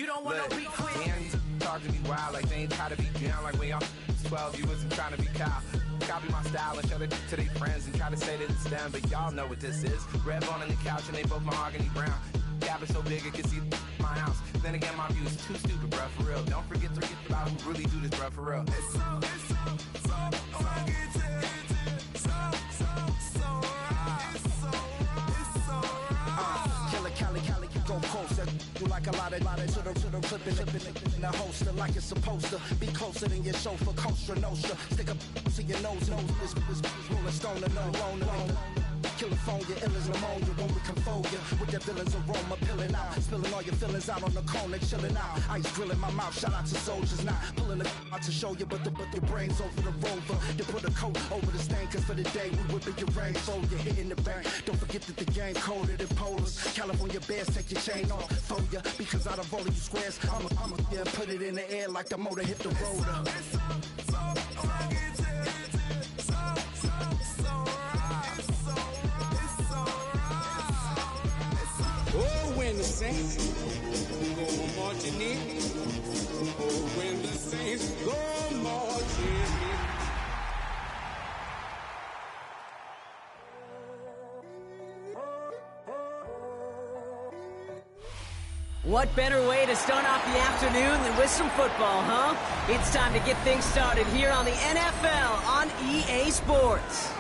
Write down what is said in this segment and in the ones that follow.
You don't want no request. Man, talk to me wild like they ain't try to be down like when y'all 12, you wasn't trying to be Kyle. Copy my style and show it to their friends and try to say that it's them, but y'all know what this is. Red bone on the couch and they both mahogany brown. Cabin so big it can see my house. Then again, my view is too stupid, bruh, for real. Don't forget to get about who really do this, bruh, for real. Go closer, you like a lot of to the clipping in the holster like it's supposed to be closer than your chauffeur, Costa Nostra. Stick up to your nose, this rolling stone and alone. California, ill as pneumonia when we can fold you with that villain's aroma, pilling out, spilling all your feelings out on the corner, chilling out. Ice grilling my mouth, shout out to soldiers, not pulling the out to show you, but the brains over the rover. You put a coat over the stain, cause for the day we whipping your rain, so you're hitting the bank. Don't forget that the game colder than polars. California bears, take your chain off for ya, because out of all of you squares, I'ma yeah, put it in the air like the motor hit the rotor. Oh, when the Saints go marching in. Oh, when the Saints go marching in. What better way to start off the afternoon than with some football, huh? It's time to get things started here on the NFL on EA Sports.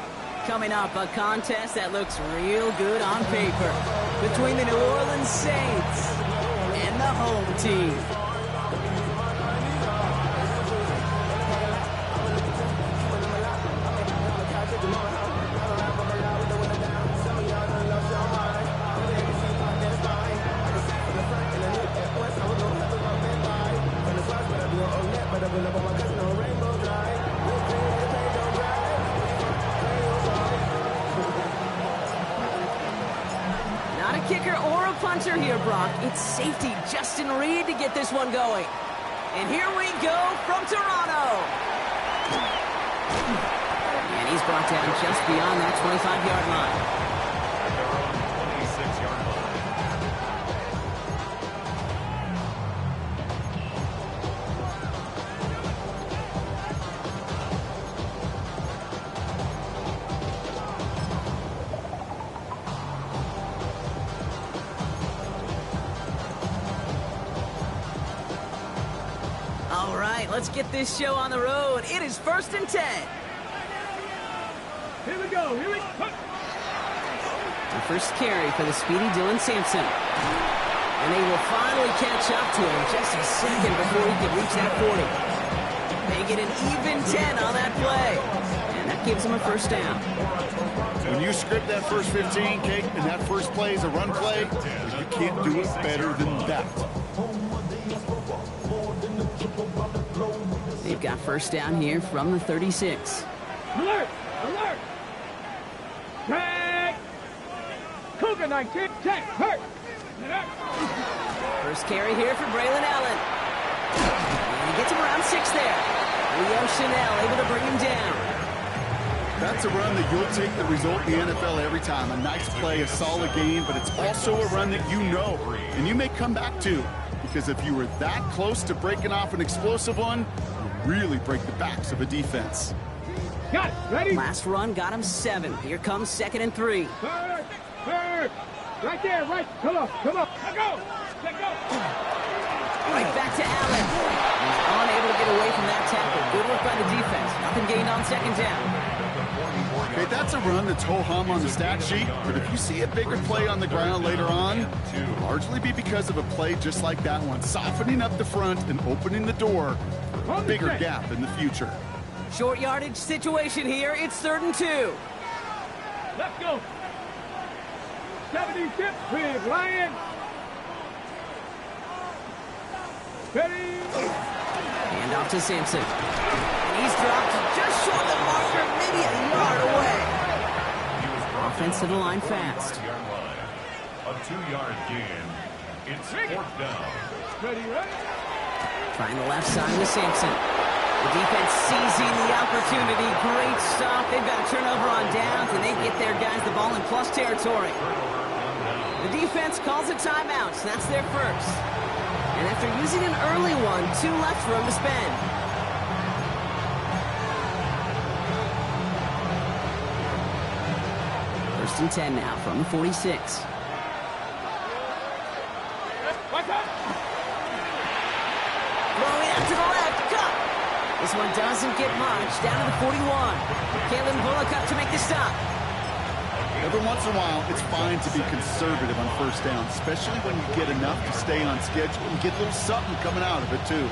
Coming up, a contest that looks real good on paper between the New Orleans Saints and the home team. Not a kicker or a punter here, Brock. It's safety Justin Reed to get this one going. And here we go from Toronto. And he's brought down just beyond that 25-yard line. All right, let's get this show on the road. It is 1st and 10. Here we go. The first carry for the speedy Dylan Sampson. And they will finally catch up to him just a second before he can reach that 40. They get an even 10 on that play. And that gives him a first down. When you script that first 15, Kate, and that first play is a run play, you can't do it better than that. They've got first down here from the 36. Alert! Alert! Tag! Cougar 19, tag, hurt! First carry here for Braylon Allen. And he gets him around 6 there. Leo Chanel able to bring him down. That's a run that you'll take the result in the NFL every time. A nice play, a solid game, but it's also a run that you know and you may come back to. Because if you were that close to breaking off an explosive one, you really break the backs of a defense. Got it, ready? Last run got him 7. Here comes 2nd and 3. Third. Right there, right. Come on. Let go. Right back to Allen. He's unable to get away from that tackle. Good work by the defense. Nothing gained on 2nd down. Okay, that's a run that's ho-hum on the stat sheet, but if you see a bigger play on the ground later on, it'll largely be because of a play just like that one, softening up the front and opening the door for a bigger gap in the future. Short yardage situation here. It's 3rd and 2. Let's go. 76 with Lion. Ready. Hand off to Sampson. And he's dropped just short of the marker, maybe a yard away. Offense to the line fast. A 2-yard gain. It's 4th down. Ready. Trying the left side with Sampson. The defense seizing the opportunity. Great stop. They've got a turnover on downs, and they get their guys the ball in plus territory. The defense calls a timeout, so that's their first. And after using an early one, 2 left for him to spend. First and 10 now from the 46. Throwing out to the left. Cut. This one doesn't get much. Down to the 41. Kalen Bullock up to make the stop. Every once in a while, it's fine to be conservative on first down, especially when you get enough to stay on schedule and get a little something coming out of it, too.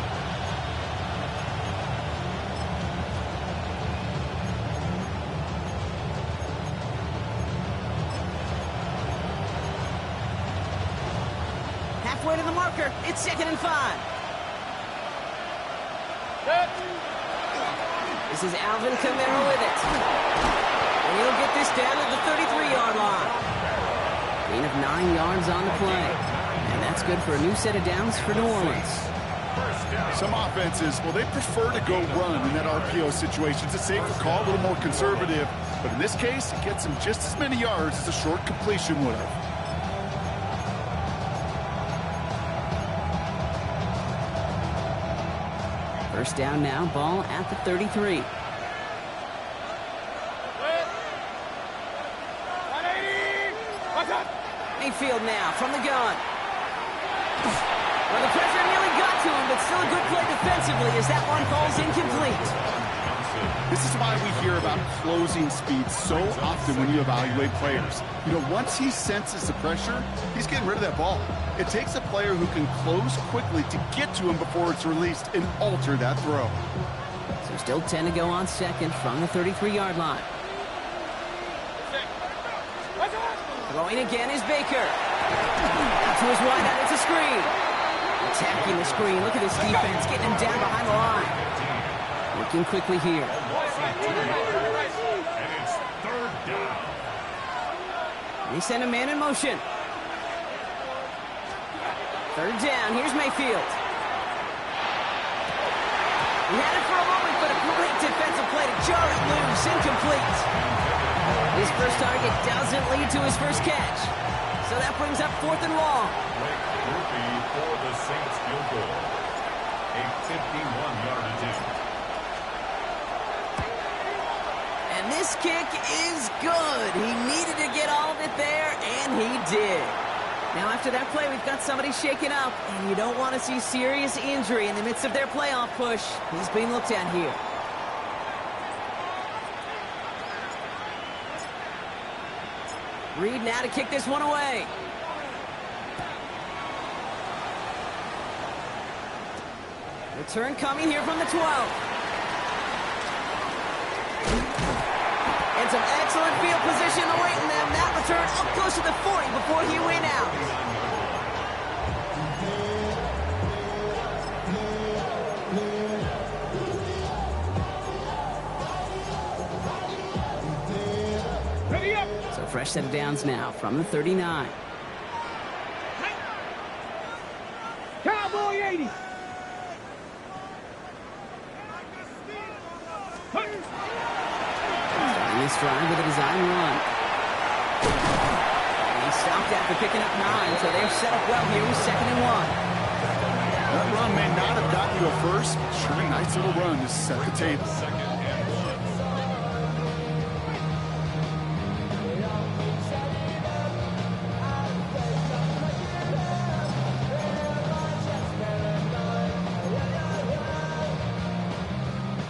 Halfway to the marker. It's 2nd and 5. This is Alvin Kamara with it. And he'll get this down at the 33-yard line. Gain of 9 yards on the play. And that's good for a new set of downs for New Orleans. Some offenses, well, they prefer to go run in that RPO situation. It's a safer call, a little more conservative. But in this case, it gets them just as many yards as a short completion would have. First down now, ball at the 33. Mayfield now from the gun. Well, the pressure nearly got to him, but still a good play defensively as that one falls incomplete. This is why we hear about closing speed so often when you evaluate players. You know, once he senses the pressure, he's getting rid of that ball. It takes a player who can close quickly to get to him before it's released and alter that throw. So still 10 to go on second from the 33-yard line. Throwing again is Baker. Out to his wideout, it's a screen. Attacking the screen. Look at this defense getting him down behind the line. Working quickly here. And it's 3rd down. They send a man in motion. 3rd down. Here's Mayfield. He had it for a moment, but a great defensive play to jar it loose. Incomplete. His first target doesn't lead to his first catch. So that brings up 4th and long. Murphy for the Saints field goal. A 51-yard attempt. And this kick is good. He needed to get all of it there, and he did. Now, after that play, we've got somebody shaken up, and you don't want to see serious injury in the midst of their playoff push. He's being looked at here. Reed now to kick this one away. Return coming here from the 12. And some excellent field position awaiting them. That return up close to the 40 before he went out. So fresh set of downs now from the 39. Cowboy 80. Starting this drive with a design run. And he stopped after picking up 9, so they're set up well here with 2nd and 1. That run may not have gotten you a first, but sure a nice little run to set the table.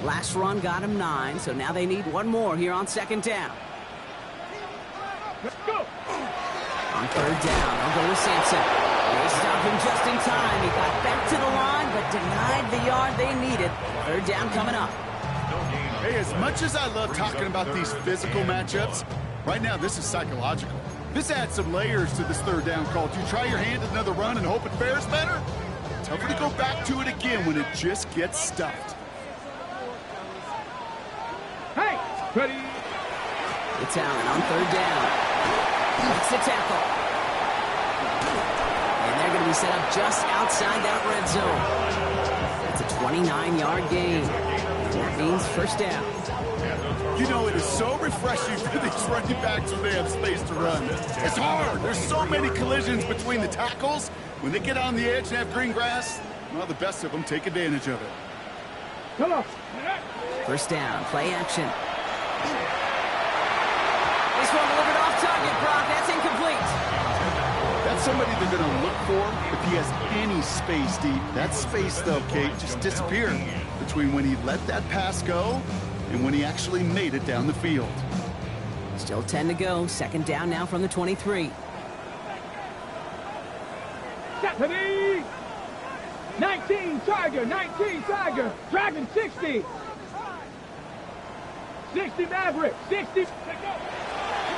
Last run got him 9, so now they need one more here on 2nd down. Let's go. On 3rd down, they'll go with Sampson. They stopped him just in time. He got back to the line, but denied the yard they needed. 3rd down coming up. Hey, as much as I love talking about these physical matchups, right now this is psychological. This adds some layers to this 3rd down call. Do you try your hand at another run and hope it fares better? Tougher to go back to it again when it just gets stuffed. Hey, ready. It's Allen on 3rd down. Makes the tackle. And they're going to be set up just outside that red zone. That's a 29-yard gain. And that means 1st down. You know, it is so refreshing for these running backs when they have space to run. It's hard. There's so many collisions between the tackles. When they get on the edge and have green grass, well, the best of them take advantage of it. Come on. First down, play action. This one delivered off target, Brock. That's incomplete. That's somebody they're going to look for if he has any space deep. That space, though, Kate, just disappeared between when he let that pass go and when he actually made it down the field. Still 10 to go. Second down now from the 23. Stephanie! 19 Tiger, Dragon 60. 60 Maverick, 60.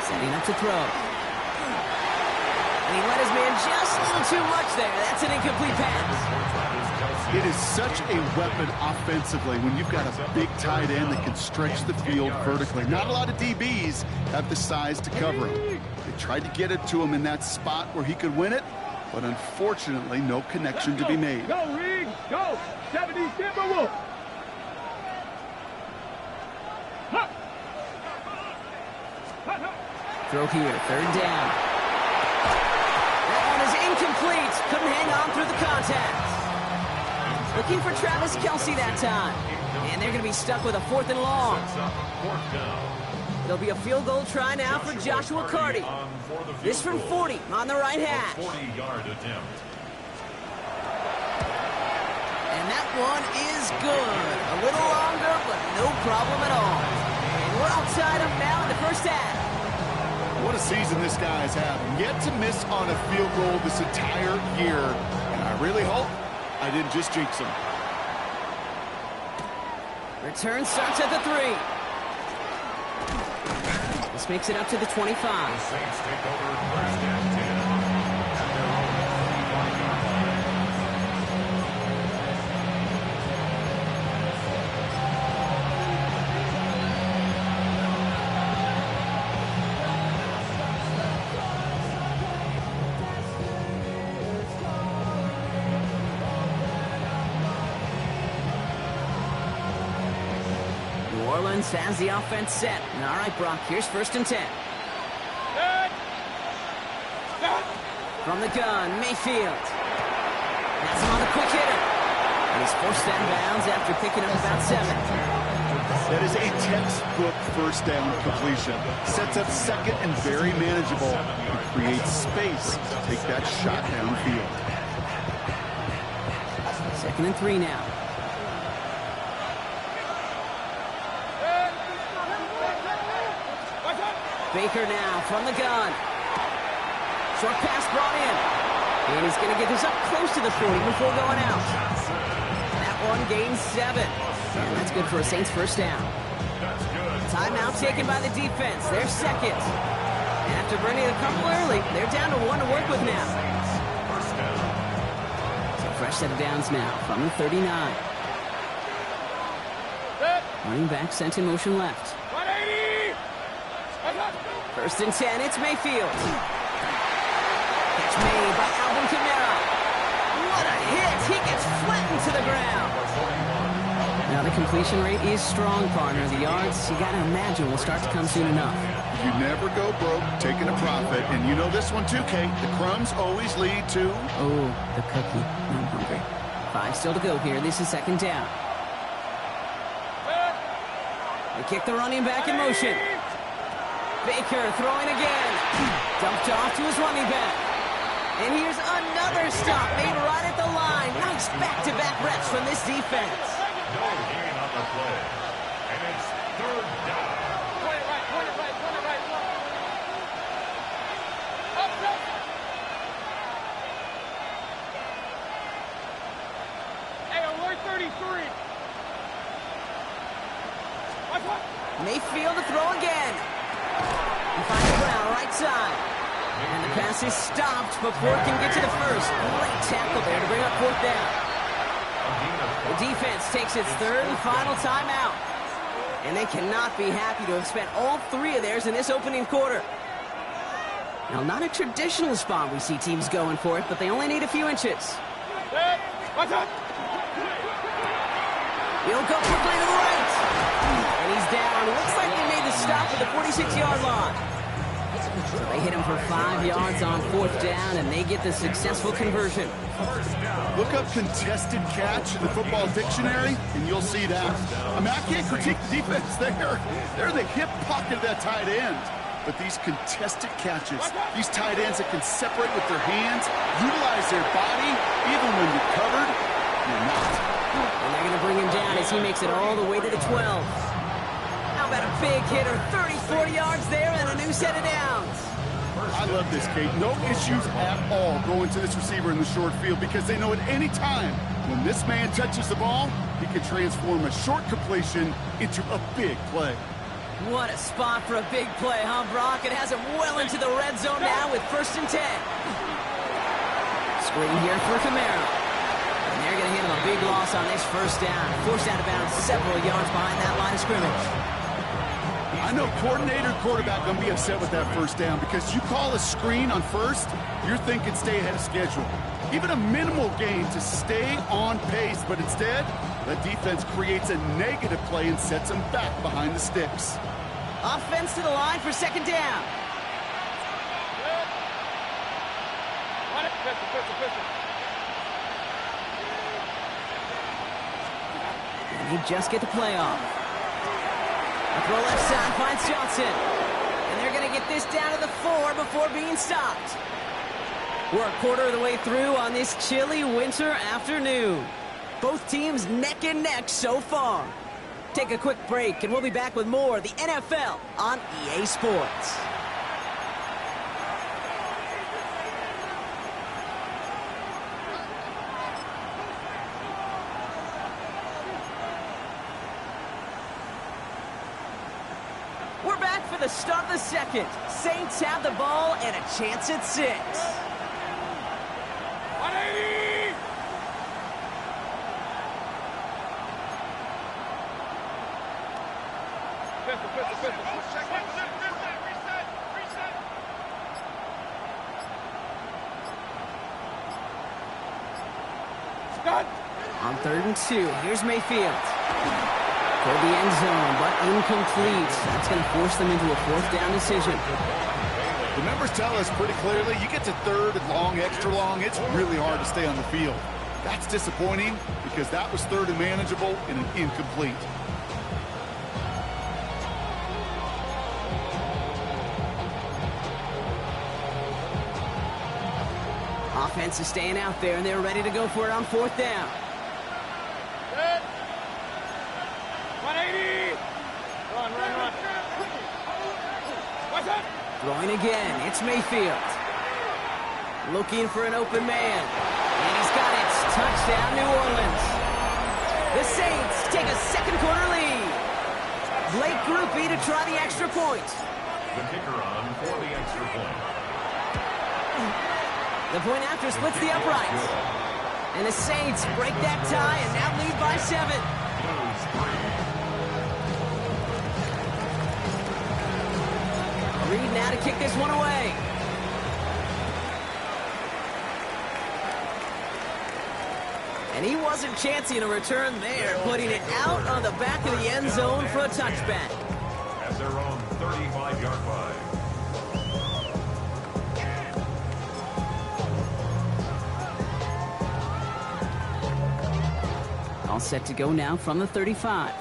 Setting up to throw. And he let his man just a little too much there. That's an incomplete pass. It is such a weapon offensively when you've got a big tight end that can stretch the field vertically. Not a lot of DBs have the size to cover him. They tried to get it to him in that spot where he could win it, but unfortunately, no connection to be made. Go, Riggs, go! 70 Timberwolf. Throw here, third down. That one is incomplete. Couldn't hang on through the contact. Looking for Travis Kelce that time. And they're going to be stuck with a 4th and long. There'll be a field goal try now for Joshua Carty. This from 40 on the right hash. 40-yard attempt. And that one is good. A little longer, but no problem at all. And we're outside him now in the first half. What a season this guy has had. Yet to miss on a field goal this entire year. And I really hope I didn't just jinx him. Return starts at the 3. This makes it up to the 25. The Saints take over first and 10. Has the offense set. All right, Brock, here's 1st and 10. From the gun, Mayfield. That's him on the quick hitter. And he's forced out of bounds after picking up about 7. That is a textbook first down completion. Sets up second and very manageable. It creates space to take that shot downfield. 2nd and 3 now. Baker now from the gun. Short pass brought in. And he's going to get this up close to the 40 before going out. That one gains 7. And that's good for a Saints first down. Timeout taken by the defense. They're second. And after burning a couple early, they're down to 1 to work with now. So fresh set of downs now from the 39. Running back sent in motion left. 180! 1st and 10, it's Mayfield. Catch made by Alvin Kamara. What a hit! He gets flattened to the ground. Now the completion rate is strong, partner. The yards, you gotta imagine, will start to come soon enough. You never go broke taking a profit, and you know this one too, Kate. The crumbs always lead to... Oh, the cookie. I'm hungry. 5 still to go here. This is 2nd down. They kick the running back in motion. Baker throwing again. Dumped off to his running back. And here's another stop made right at the line. Nice back-to-back reps from this defense. No gain on the play. And it's 3rd down. Point it right. Up. Hey, alert 33. Mayfield to throw again. He finds Brown right side. And the pass is stopped before it can get to the 1st. Great tackle there to bring up 4th down. The defense takes its 3rd and final timeout. And they cannot be happy to have spent all 3 of theirs in this opening quarter. Now, not a traditional spot we see teams going for it, but they only need a few inches. He'll go quickly to the right. And he's down. Looks like they stop at the 46-yard line. So they hit him for 5 yards on 4th down, and they get the successful conversion. Look up contested catch in the football dictionary, and you'll see that. I mean, I can't critique the defense there. They're in the hip pocket of that tight end. But these contested catches, these tight ends that can separate with their hands, utilize their body, even when you're covered, you're not. And they're going to bring him down as he makes it all the way to the 12. How about a big hitter, 30, 40 yards there, and a new set of downs. I love this, Kate. No issues at all going to this receiver in the short field because they know at any time when this man touches the ball, he can transform a short completion into a big play. What a spot for a big play, huh, Brock? It has him well into the red zone now with 1st and 10. Screen here for Kamara. And they're going to handle a big loss on this 1st down. Forced out of bounds several yards behind that line of scrimmage. I know coordinator and quarterback going to be upset with that 1st down because you call a screen on 1st, you're thinking stay ahead of schedule. Even a minimal gain to stay on pace, but instead, the defense creates a negative play and sets them back behind the sticks. Offense to the line for 2nd down. And they just get the play off. A throw left side finds Johnson. And they're going to get this down to the 4 before being stopped. We're a quarter of the way through on this chilly winter afternoon. Both teams neck and neck so far. Take a quick break, and we'll be back with more of the NFL on EA Sports. We're back for the start of the 2nd. Saints have the ball and a chance at 6. 180! On 3rd and 2, here's Mayfield. Toward the end zone, but incomplete. That's going to force them into a 4th down decision. The numbers tell us pretty clearly, you get to 3rd and long, extra long, it's really hard to stay on the field. That's disappointing because that was 3rd and manageable and an incomplete. Offense is staying out there, and they're ready to go for it on 4th down. 180! Run. What's up? Throwing again, it's Mayfield. Looking for an open man. And he's got it. Touchdown, New Orleans. The Saints take a 2nd quarter lead. Blake Grupe to try the extra point. The kicker on for the extra point. The point after splits the uprights. And the Saints break that tie and now lead by 7. Reed now to kick this one away. And he wasn't chancing a return there, putting it out on the back of the end zone for a touchback. At their own 35-yard line. All set to go now from the 35.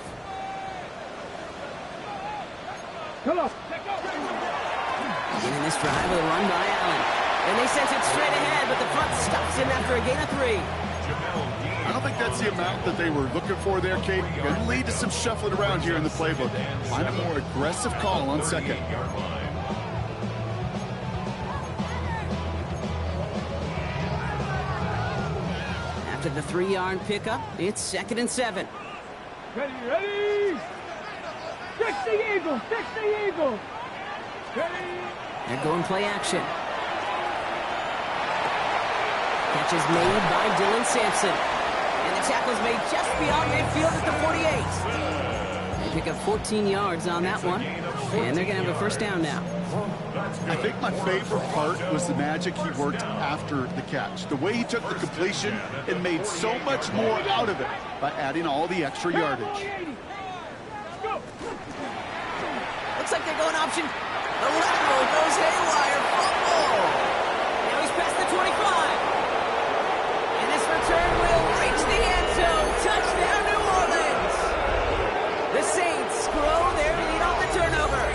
Come on. Beginning this drive with a run by Allen. And they sent it straight ahead, but the front stops him after a gain of 3. I don't think that's the amount that they were looking for there, Kate. Going to lead to some shuffling around here in the playbook. Find a more aggressive call on 2nd. After the 3-yard pickup, it's 2nd and 7. Ready! Fix the eagle! Ready! They're going play action. Catch is made by Dylan Sampson. And the tackle's made just beyond midfield at the 48. They pick up 14 yards on that one. And they're going to have a 1st down now. I think my favorite part was the magic he worked after the catch. The way he took the completion and made so much more out of it by adding all the extra yardage. Looks like they're going option. The lateral goes haywire. Fumble. Now he's past the 25. And this return will reach the end zone. Touchdown, New Orleans. The Saints grow their lead on the turnover.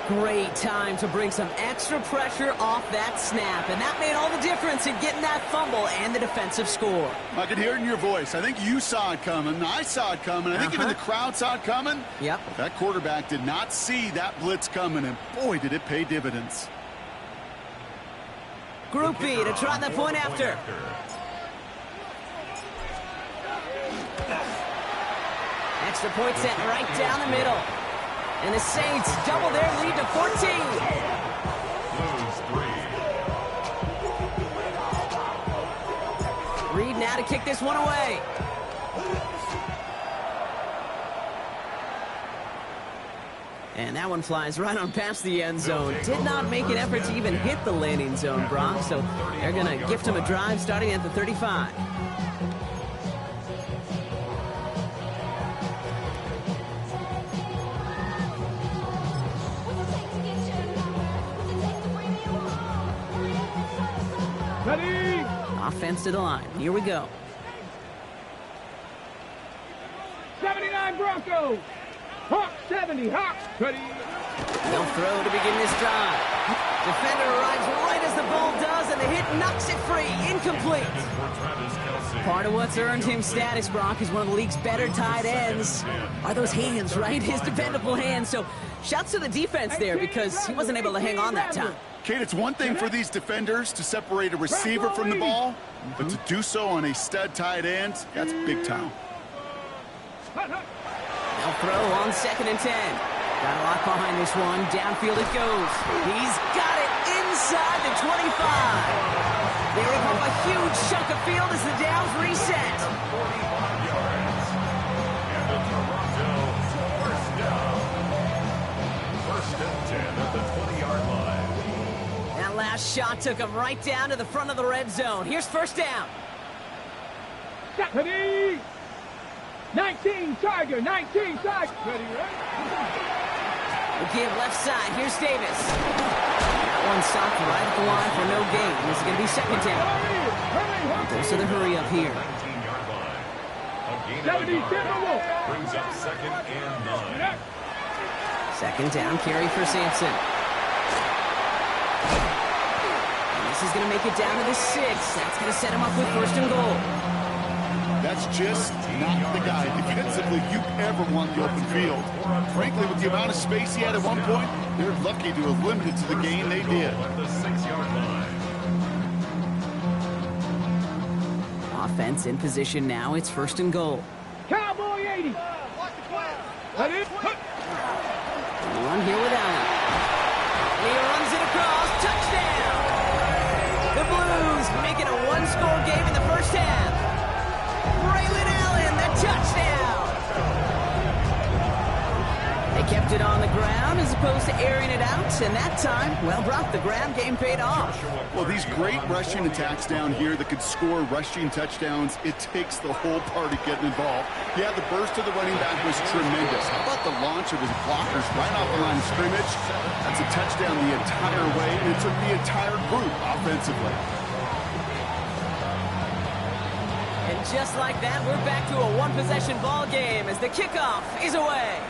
Great time to bring some extra pressure off that snap, and that made all the difference in getting that fumble and the defensive score. I could hear it in your voice. I think you saw it coming. I saw it coming. I think even the crowd saw it coming. Yep. That quarterback did not see that blitz coming, and boy, did it pay dividends. Group B to try the point after. Extra point set right down the middle. And the Saints double their lead to 14. Lose 3. Reed now to kick this one away. And that one flies right on past the end zone. Did not make an effort to even hit the landing zone, Brock. So they're going to gift him a drive starting at the 35. Ready? Offense to the line. Here we go. 79 Broncos. Hawk 70. Hawk. Ready? They'll throw to begin this drive. Defender arrives right as the ball does, and the hit knocks it free. Incomplete. Part of what's earned him status, Brock, is one of the league's better tight ends. Are those hands, right? His dependable hands. So shouts to the defense there because he wasn't able to hang on that time. Kate, it's one thing for these defenders to separate a receiver from the ball, but to do so on a stud tight end, that's big time. They'll throw on 2nd and 10. Got a lot behind this one. Downfield it goes. He's got it inside the 25. They rip up a huge chunk of field as the downs reset. 41 yards. And the Toronto first down. 1st and 10 at the 20-yard line. That last shot took him right down to the front of the red zone. Here's 1st down. Ready? 19 Tiger. 19 Tiger. Ready, right? The give left side. Here's Davis. That one stopped right at the line for no gain. This is going to be 2nd down. Goes to the hurry up here. 19-yard line. A gain of 70 a yard. Timberwolf. Brings up 2nd and 9. 2nd down carry for Sampson. And this is going to make it down to the 6. That's going to set him up with 1st and goal. That's just not the guy defensively you ever want the open field. Frankly, with the amount of space he had at one point, they're lucky to have limited to the gain they did. At the 6-yard line. Offense in position now. It's 1st and goal. Cowboy 80. Ready? One here with Allen. And he runs it across. Touchdown! The Blues make it a one-score game in the 1st half. Braylon Allen, the touchdown! They kept it on the ground as opposed to airing it out, and that time, well, Brock, the ground game paid off. Well, these great rushing attacks down here that could score rushing touchdowns, it takes the whole party getting involved. Yeah, the burst of the running back was tremendous. How about the launch of his blockers right off the line of scrimmage? That's a touchdown the entire way, and it took the entire group offensively. And just like that, we're back to a one-possession ball game as the kickoff is away.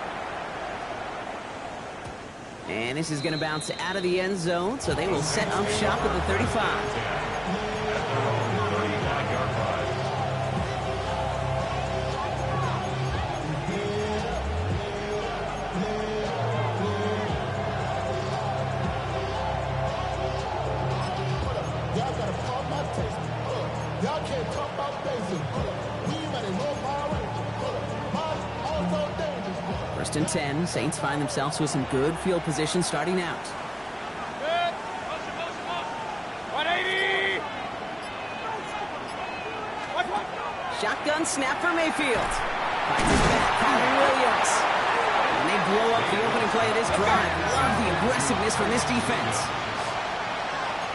And this is going to bounce out of the end zone, so they will set up shop at the 35. First and 10. Saints find themselves with some good field position starting out. Good. Motion. 180. Shotgun snap for Mayfield. Finds his back, Kyron Williams. And they blow up the opening play of this drive. Love the aggressiveness from this defense.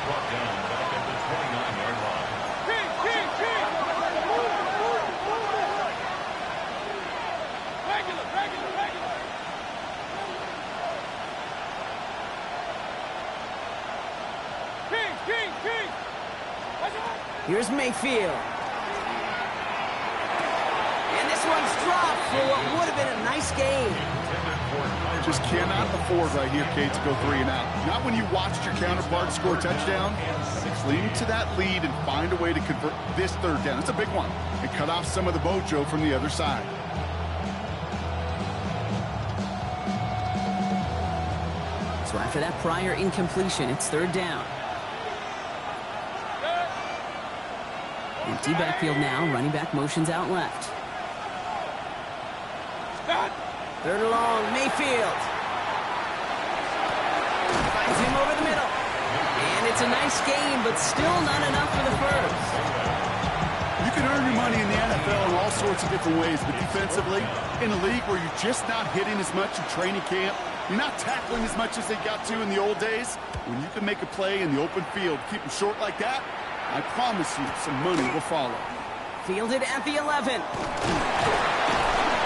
Brought down back at the 29-yard line. Regular. Here's Mayfield. And this one's dropped for what would have been a nice game. Just cannot afford right here, Kate, to go 3 and out. Not when you watched your counterpart score a touchdown. Cling to that lead and find a way to convert this 3rd down. It's a big one. And cut off some of the mojo from the other side. So after that prior incompletion, it's 3rd down. Empty backfield now. Running back motions out left. 3rd and long. Mayfield. Finds him over the middle. And it's a nice game, but still not enough for the first. You can earn your money in the NFL in all sorts of different ways, but defensively, in a league where you're just not hitting as much in training camp, you're not tackling as much as they got to in the old days, when you can make a play in the open field, keep them short like that, I promise you some money will follow. Fielded at the 11.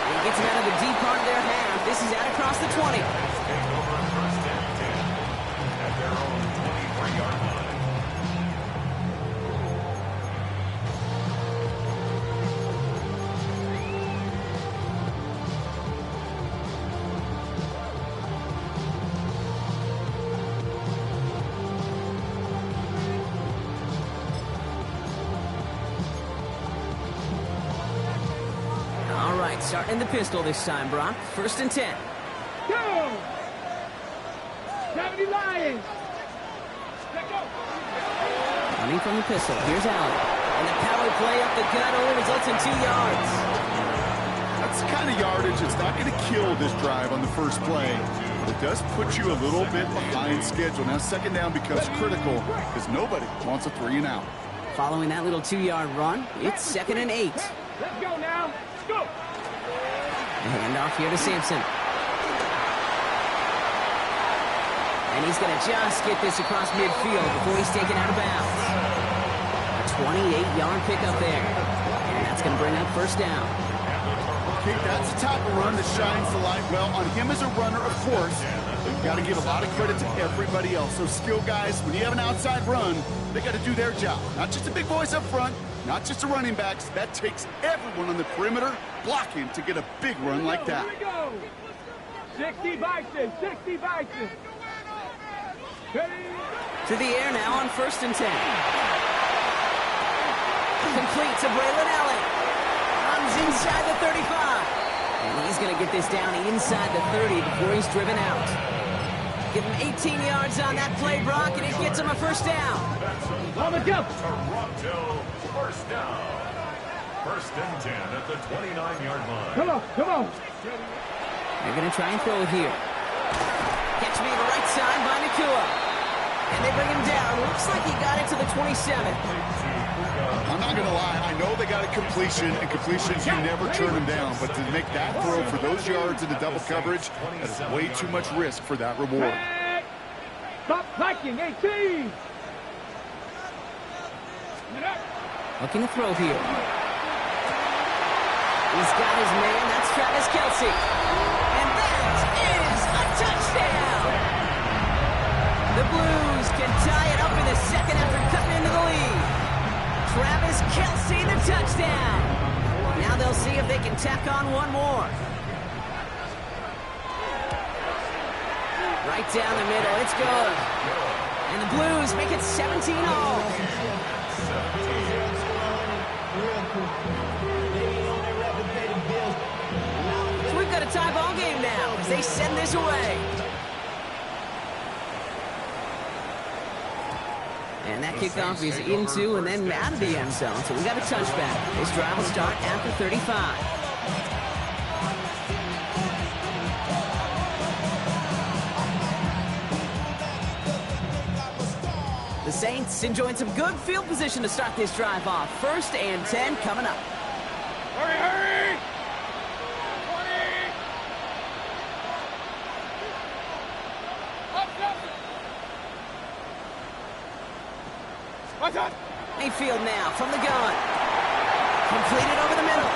He gets him out of the deep part of their half. This is out across the 20. At their own 23-yard line. Starting the pistol this time, Brock. 1st and 10. Go! 70 Lions! Let go! Running from the pistol. Here's Allen. And the power play up the gut only results in 2 yards. That's the kind of yardage that's not going to kill this drive on the first play. But it does put you a little bit behind schedule. Now 2nd down becomes critical because nobody wants a 3 and out. Following that little 2-yard run, it's 2nd and 8. Let's go now. Let's go. Hand off here to Sampson. And he's going to just get this across midfield before he's taken out of bounds. A 28-yard pickup there. And that's going to bring up 1st down. Okay, that's the type of run that shines the light well on him as a runner, of course. But you've got to give a lot of credit to everybody else. So skill guys, when you have an outside run, they got to do their job. Not just the big boys up front, not just the running backs. That takes everyone on the perimeter blocking to get a big run like that. Here we go. 60 Bison, 60 Bison. Ready? To the air now on 1st and 10. Complete to Braylon Allen. Runs inside the 35. And he's going to get this down inside the 30 before he's driven out. Give him 18 yards on that play, Brock, and it gets him a 1st down. On the go. Toronto, 1st down. 1st and 10 at the 29-yard line. Come on, come on. They're going to try and throw it here. Catch me to the right side by Nakua. And they bring him down. Looks like he got it to the 27. I'm not going to lie. I know they got a completion, and completions, you never turn them down. But to make that throw for those yards in the double coverage, that is way too much risk for that reward. Stop clicking, 18. Looking to throw here. He's got his man. That's Travis Kelce. And that is a touchdown. The Blues can tie it up in the 2nd after cutting into the lead. Travis Kelce, the touchdown. Now they'll see if they can tack on one more. Right down the middle. It's good. And the Blues make it 17-all. So we've got a tie ball game now as they send this away. And that kickoff is into and then out of the end zone. So we got a touchback. This drive will start after 35. The Saints enjoying some good field position to start this drive off. 1st and 10 coming up. Hurry, hurry. 20. Mayfield now from the gun. Completed over the middle.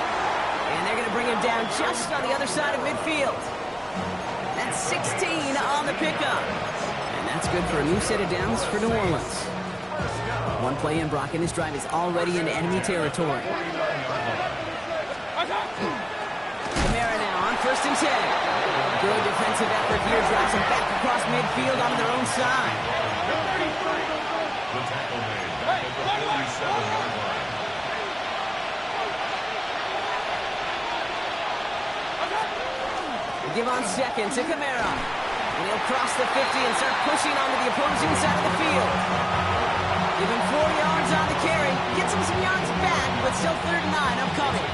And they're going to bring him down just on the other side of midfield. That's 16 on the pickup. And that's good for a new set of downs for New Orleans. One play in, Brock, and this drive is already in enemy territory. Kamara now on 1st and 10. Good defensive effort here, drives him back across midfield on their own side. The tackle made back at the 47-yard line. Give on 2nd to Kamara. And he'll cross the 50 and start pushing onto the opposing side of the field. Give him 4 yards on the carry. Gets him some yards back, but still 3rd and 9 upcoming.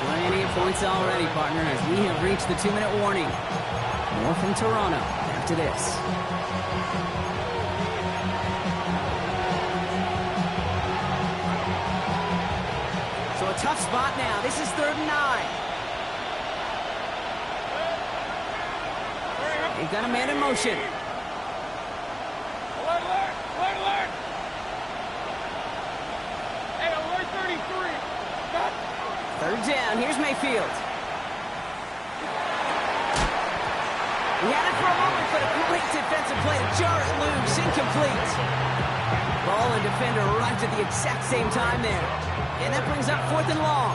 Plenty of points already, partner, as we have reached the 2-minute warning. More from Toronto after this. So a tough spot now. This is 3rd and 9. They've got a man in motion. Alert, alert, alert, alert. Hey, alert 33. Stop. 3rd down. Here's Mayfield. He had it for a moment, but a great defensive play to jar it loose. Incomplete. Ball and defender arrived at the exact same time there. And that brings up 4th and long.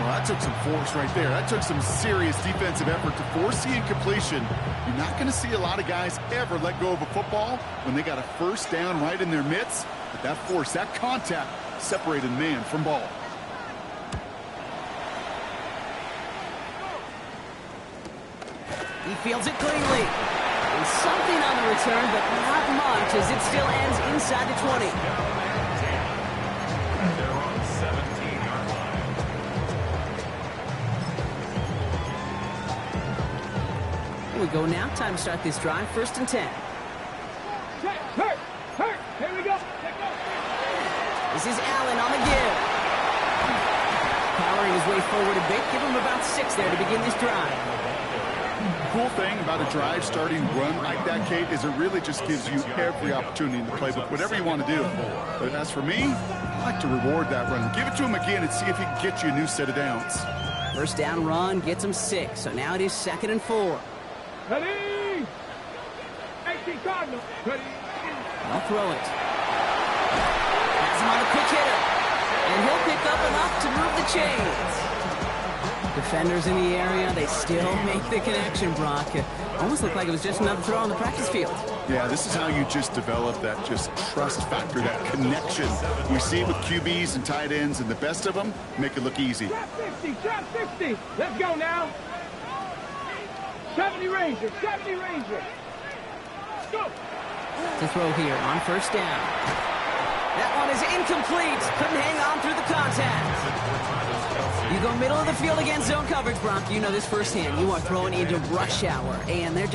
Well, that took some force right there. That took some serious defensive effort to force the incompletion. You're not going to see a lot of guys ever let go of a football when they got a 1st down right in their midst. But that force, that contact, separated man from ball. He fields it cleanly. And something on the return, but not much, as it still ends inside the 20. They're on 17-yard line. Here we go now. Time to start this drive. 1st and 10. Hurt, hurt. Here we go. This is Allen on the give. Powering his way forward a bit. Give him about 6 there to begin this drive. Cool thing about a drive starting run like that, Kate, is it really just gives you every opportunity in the playbook, whatever you want to do. But as for me, I like to reward that run. Give it to him again and see if he can get you a new set of downs. 1st down run gets him 6. So now it is 2nd and 4. Ready? 18 Cardinal. Ready? I'll throw it. Has him on a quick hitter. And he'll pick up enough to move the chains. Defenders in the area, they still make the connection, Brock. It almost looked like it was just another throw on the practice field. Yeah, this is how you just develop that just trust factor, that connection. We see it with QBs and tight ends, and the best of them make it look easy. Trap 60, trap 60. Let's go now. 70 Ranger, 70 Ranger. Let's go. To throw here on 1st down. That one is incomplete. Couldn't hang on through the contact. You go middle of the field against zone coverage, Brock. You know this firsthand. You are throwing into rush hour, and there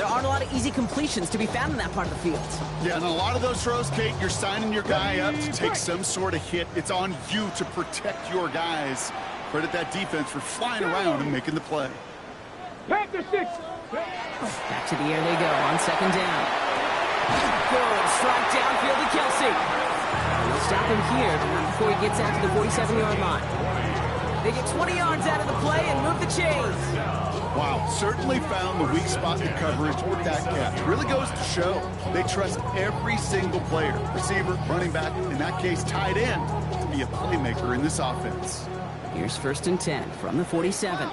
aren't a lot of easy completions to be found in that part of the field. Yeah, and a lot of those throws, Kate, you're signing your guy up to take some sort of hit. It's on you to protect your guys. Credit that defense for flying around and making the play. Panther 6. Back to the air they go on 2nd down. Good strike downfield to Kelsey. They'll stop him here, but not before he gets out to the 47-yard line. They get 20 yards out of the play and move the chains. Wow, certainly found the weak spot in coverage with that catch. Really goes to show they trust every single player, receiver, running back, in that case tight end, to be a playmaker in this offense. Here's 1st and 10 from the 47.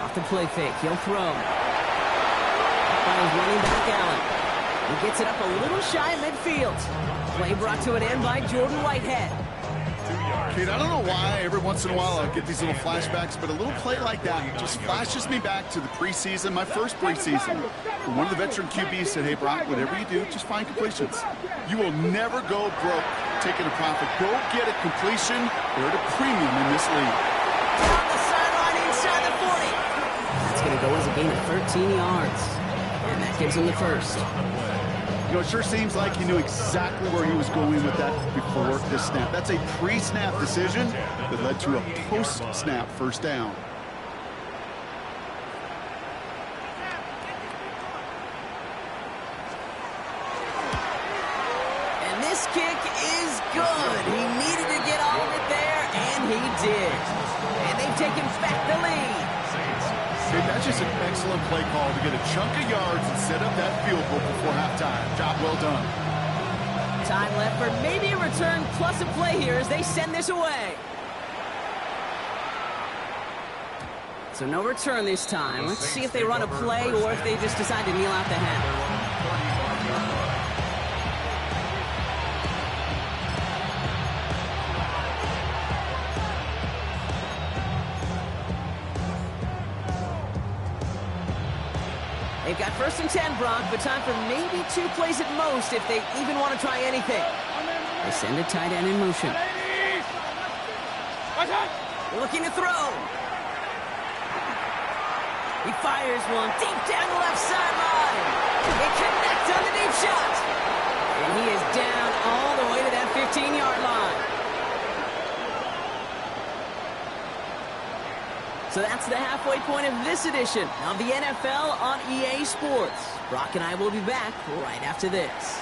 Off the play fake, he'll throw. By his running back, Allen. He gets it up a little shy of midfield. Play brought to an end by Jordan Whitehead. Kate, I don't know why every once in a while I get these little flashbacks, but a little play like that just flashes me back to the preseason, my first preseason. One of the veteran QBs said, hey, Brock, whatever you do, just find completions. You will never go broke taking a profit. Go get a completion. They're at a premium in this league. Down the sideline inside the 40. That's going to go as a gain of 13 yards. And that gives him the 1st. You know, it sure seems like he knew exactly where he was going with that before this snap. That's a pre-snap decision that led to a post-snap 1st down. And this kick is good. He needed to get all of it there, and he did. And they've taken back the lead. Hey, that's just an excellent play call to get a chunk of yards and set up that field goal before halftime. Job well done. Time left for maybe a return plus a play here as they send this away. So no return this time. Let's see if they run a play or if they just decide to kneel out the half. They've got 1st and 10, Brock, but time for maybe 2 plays at most if they even want to try anything. They send a tight end in motion. Looking to throw. He fires one deep down the left sideline. It connects on the deep shot. And he is down all the way to that 15-yard line. So that's the halfway point of this edition of the NFL on EA Sports. Brock and I will be back right after this.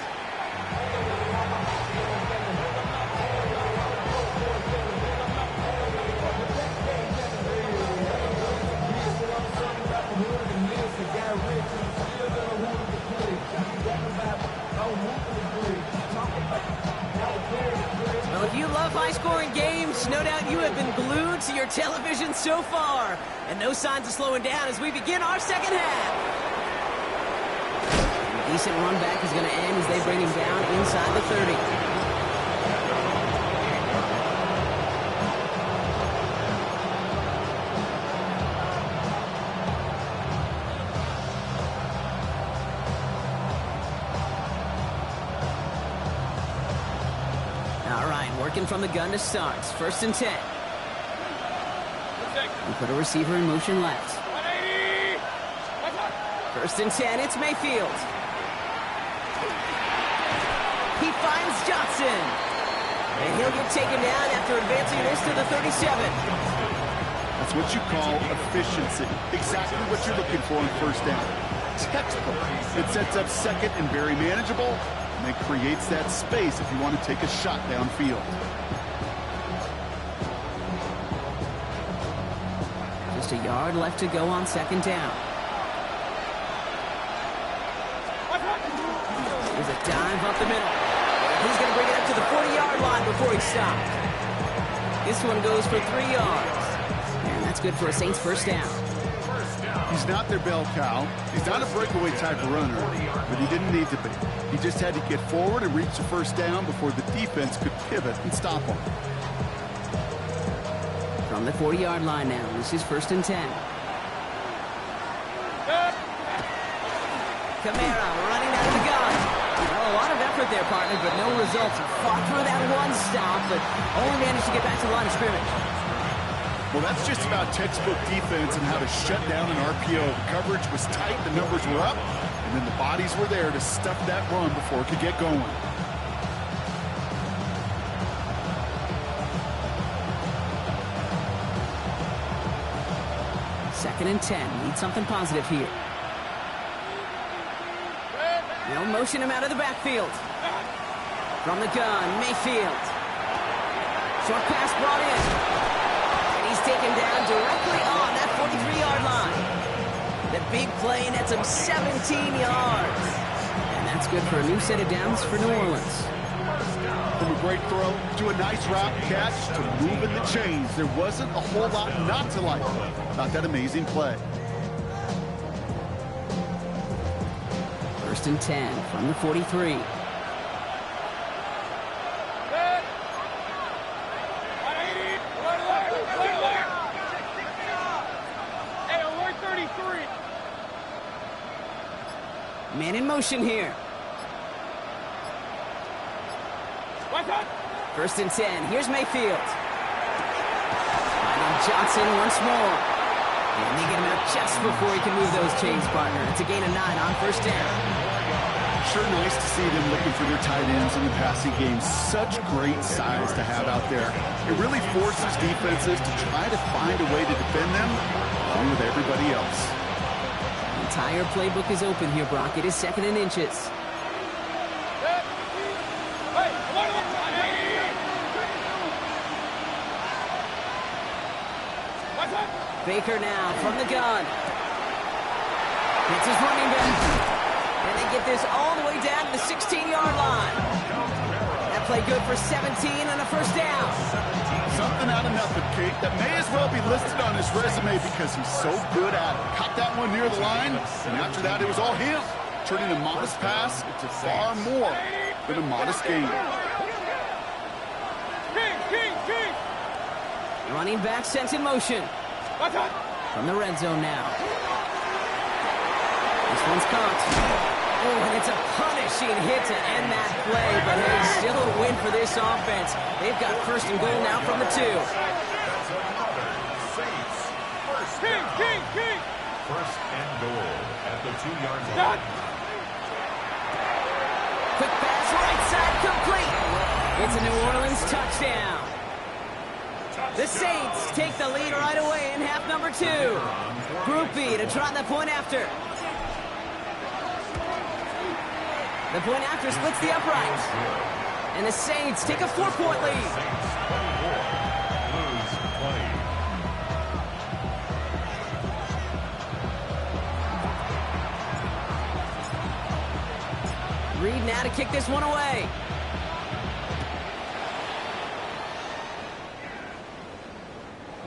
Well, if you love high-scoring games, no doubt you have been glued to your television so far. And no signs of slowing down as we begin our second half. A decent run back is going to end as they bring him down inside the 30. All right, working from the gun to start. 1st and 10. We put a receiver in motion left. 1st and 10, it's Mayfield. He finds Johnson. And he'll get taken down after advancing this to the 37. That's what you call efficiency. Exactly what you're looking for on 1st down. Textbook. It sets up 2nd and very manageable, and it creates that space if you want to take a shot downfield. Just a yard left to go on 2nd down. There's a dive up the middle. He's going to bring it up to the 40-yard line before he stopped. This one goes for 3 yards. And that's good for a Saints 1st down. He's not their bell cow. He's not a breakaway type of runner, but he didn't need to be. He just had to get forward and reach the 1st down before the defense could pivot and stop him. From the 40-yard line now, this is 1st and 10. Kamara running out of the gun. Well, a lot of effort there, partner, but no results. He fought through that one stop, but only managed to get back to the line of scrimmage. Well, that's just about textbook defense and how to shut down an RPO. The coverage was tight, the numbers were up, and then the bodies were there to stuff that run before it could get going. Second and 10. Need something positive here. They'll motion him out of the backfield. From the gun, Mayfield. Short pass brought in. And he's taken down directly on that 43-yard line. The big play nets him 17 yards. And that's good for a new set of downs for New Orleans. From a great throw to a nice route catch to moving the chains, there wasn't a whole lot not to like about that amazing play. 1st and 10 from the 43. Man in motion here. 1st and 10. Here's Mayfield. Finding Johnson once more. And they get him out just before he can move those chains, partner. It's a gain of 9 on 1st down. Sure nice to see them looking for their tight ends in the passing game. Such great size to have out there. It really forces defenses to try to find a way to defend them along with everybody else. The entire playbook is open here, Brock. It is 2nd and inches. Baker now from the gun. It's his running back. And they get this all the way down to the 16-yard line. That play good for 17 and a first down. Something out of nothing, Kate, that may as well be listed on his resume because he's so good at it. Caught that one near the line, and after that it was all him, turning a modest pass into far more than a modest gain. Running back sent in motion. From the red zone now. This one's caught. Oh, and it's a punishing hit to end that play, but it's still a win for this offense. They've got first and goal now from the 2. First and goal at the 2-yard line. Quick pass, right side, complete. It's a New Orleans touchdown. The Saints take the lead right away in half number 2. Group B to try the point after. The point after splits the upright. And the Saints take a 4-point lead. Reed now to kick this one away.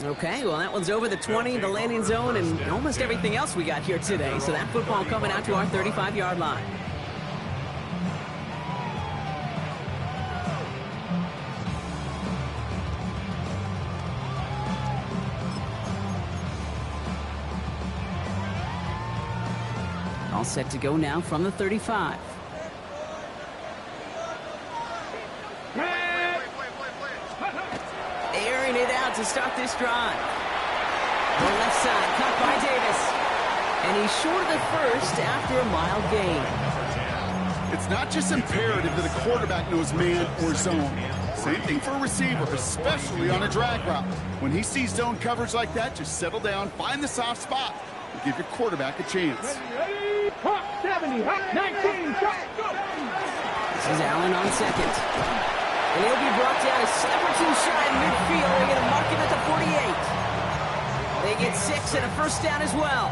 Okay, well, that one's over the 20, the landing zone, and almost everything else we got here today. So that football coming out to our 35-yard line. All set to go now from the 35. Airing it out to start this drive. The left side, caught by Davis. And he's short of the first after a mild gain. It's not just imperative that a quarterback knows man or zone. Same thing for a receiver, especially on a drag route. When he sees zone coverage like that, just settle down, find the soft spot, and give your quarterback a chance. 70, 19, shot, go! This is Allen on second. And he'll be brought down a step or two shy in midfield. They're going to mark him at the 48. They get 6 and a first down as well.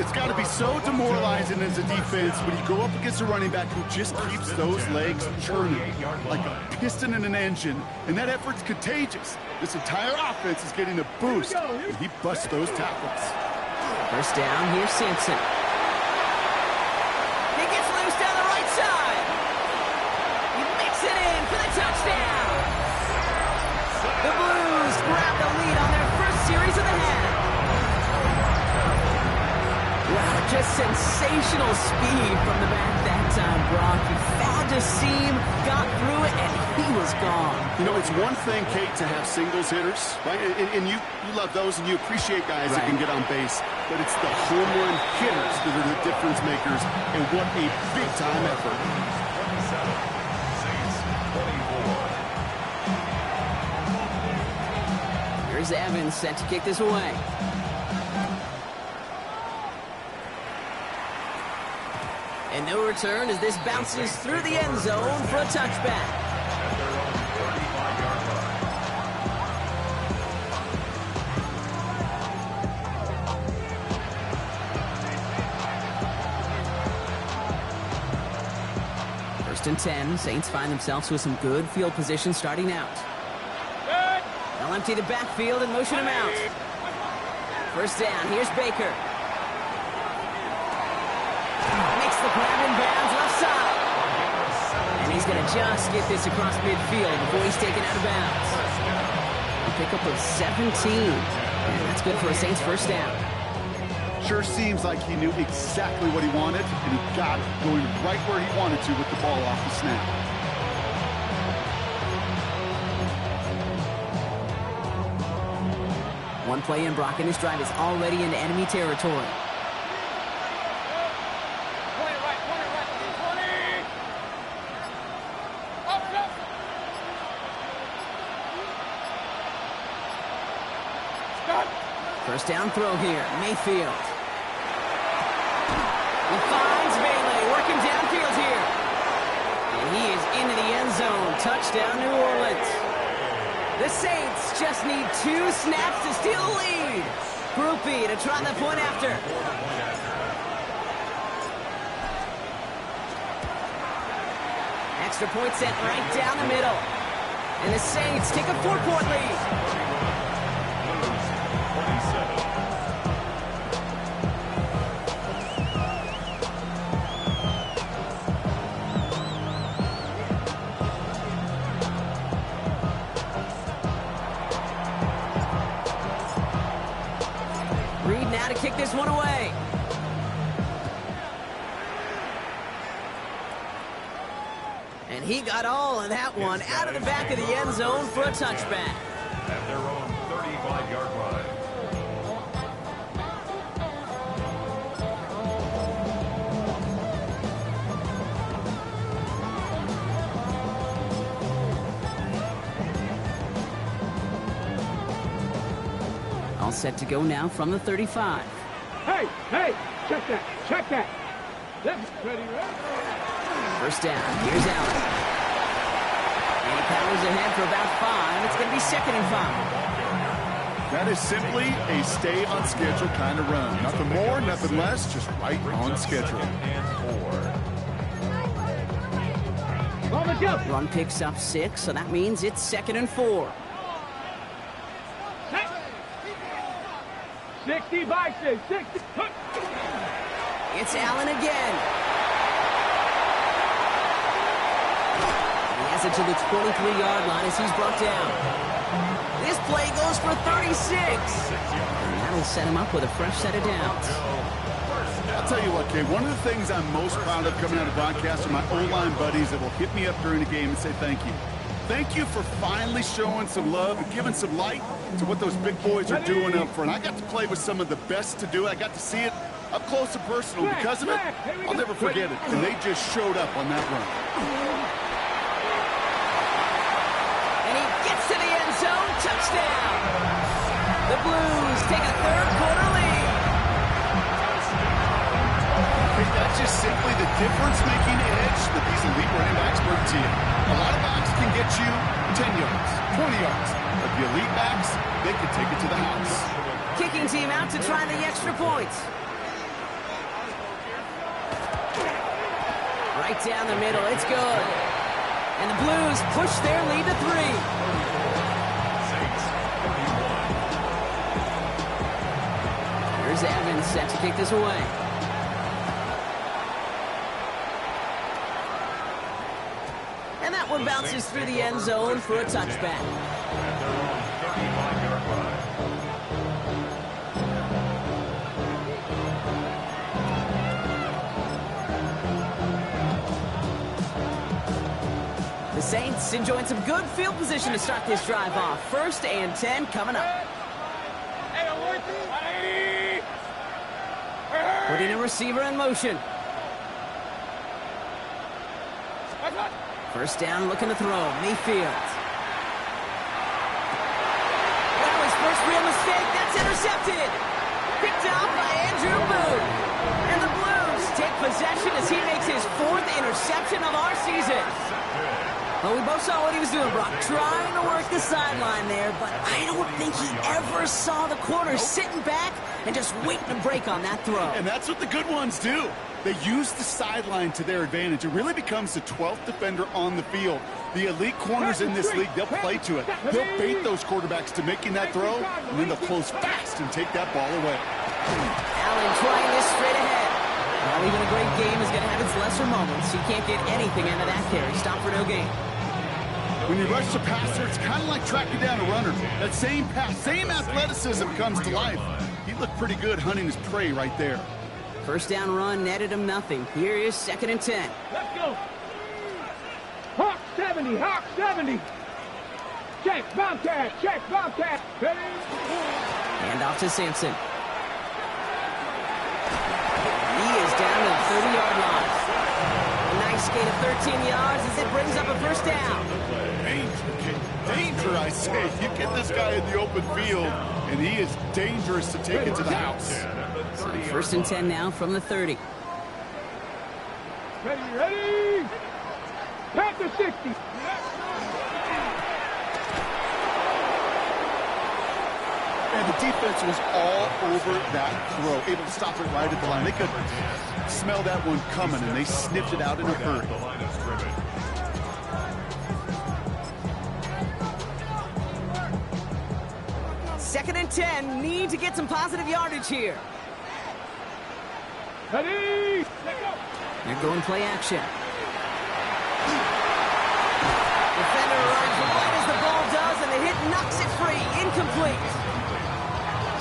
It's got to be so demoralizing as a defense when you go up against a running back who just keeps those legs churning like a piston in an engine, and that effort's contagious. This entire offense is getting a boost when he busts those tackles. First down, here's Simpson. He gets loose down the right side. He makes it in for the touchdown. The Blues grab the lead on their first series of the half. Wow, just sensational speed from the back that time, Brock. He found a seam, got through it, and he was gone. You know, it's one thing, Kate, to have singles hitters, right? And you love those, and you appreciate guys that can get on base. But it's the home run hitters that are the difference makers, and what a big-time effort. 27, 6, 24. Here's Evans set to kick this away. And no return as this bounces through the end zone for a touchback. At their own 35-yard line. First and 10, Saints find themselves with some good field position starting out. They'll empty the backfield and motion him out. First down, here's Baker. Makes the grab in bounds left side. And he's going to just get this across midfield before he's taken out of bounds. A pickup of 17. And that's good for a Saints first down. Sure seems like he knew exactly what he wanted, and he got it, going right where he wanted to with the ball off the snap. One play in, Brock, and this drive is already into enemy territory. First down throw here, Mayfield. He finds Bailey, working downfield here. And he is into the end zone. Touchdown, New Orleans. The Saints just need 2 snaps to steal the lead. Group B to try the point after. Extra point sent right down the middle. And the Saints take a 4-point lead. 27. Reed now to kick this one away. And he got all of that one out of the back of the end zone for a touchback. At their own 35-yard line. All set to go now from the 35. Hey, check that. Left, ready, right? First down, here's Allen. And he powers ahead for about 5. It's going to be 2nd and 5. That is simply a stay on schedule kind of run. Nothing more, nothing less, just right on schedule. Run picks up 6, so that means it's 2nd and 4. 60 Bison, 60. It's Allen again. He has it to the 23-yard line as he's brought down. This play goes for 36. And that'll set him up with a fresh set of downs. I'll tell you what, Kay, one of the things I'm most proud of coming out of broadcast are my O-line buddies that will hit me up during the game and say thank you. Thank you for finally showing some love and giving some light to what those big boys are doing up front. I got to play with some of the best to do it. I got to see it up close and personal. Because of it, I'll never forget it. And they just showed up on that run. And he gets to the end zone. Touchdown. The Blues take a 3rd quarter lead. That's just simply the difference-making edge that these elite running backs bring to you. A lot of backs can get you 10 yards, 20 yards. But the elite backs, they can take it to the house. Kicking team out to try the extra points. Right down the middle, it's good. And the Blues push their lead to 3. Here's Evans set to kick this away. And that one bounces through the end zone for a touchback. At their own 35-yard line. The Saints enjoying some good field position to start this drive off. 1st and 10 coming up. Putting a receiver in motion. First down, looking to throw. Mayfield. That was first real mistake. That's intercepted. Picked up by Andrew Booth. And the Blues take possession as he makes his 4th interception of our season. Well, we both saw what he was doing, Brock. Trying to work the sideline there, but I don't think he ever saw the corner sitting back and just waiting to break on that throw. And that's what the good ones do. They use the sideline to their advantage. It really becomes the 12th defender on the field. The elite corners in this league, they'll play to it. They'll bait those quarterbacks to making that throw, and then they'll close fast and take that ball away. Allen trying this straight ahead. Well, even a great game is going to have its lesser moments. He can't get anything out of that carry. Stop for no gain. When you rush the passer, it's kind of like tracking down a runner. That same pass, same athleticism comes to life. He looked pretty good hunting his prey right there. First down run netted him nothing. Here is 2nd and 10. Let's go. Hawk 70, Hawk 70. Check, Bobcat. Ready? Hand off to Sampson. He is down to the 30-yard line. A nice gain of 13 yards as it brings up a first down. Danger, I say. You get this guy in the open field, and he is dangerous to take it to the house. So 1st and 10 now from the 30. Ready? Panther 60. And the defense was all over that throw, able to stop it right at the line. They could smell that one coming, and they sniffed it out in a hurry. 2nd and 10. Need to get some positive yardage here. Ready? Let's go. They're going play action. Defender runs right as the ball does, and the hit knocks it free. Incomplete.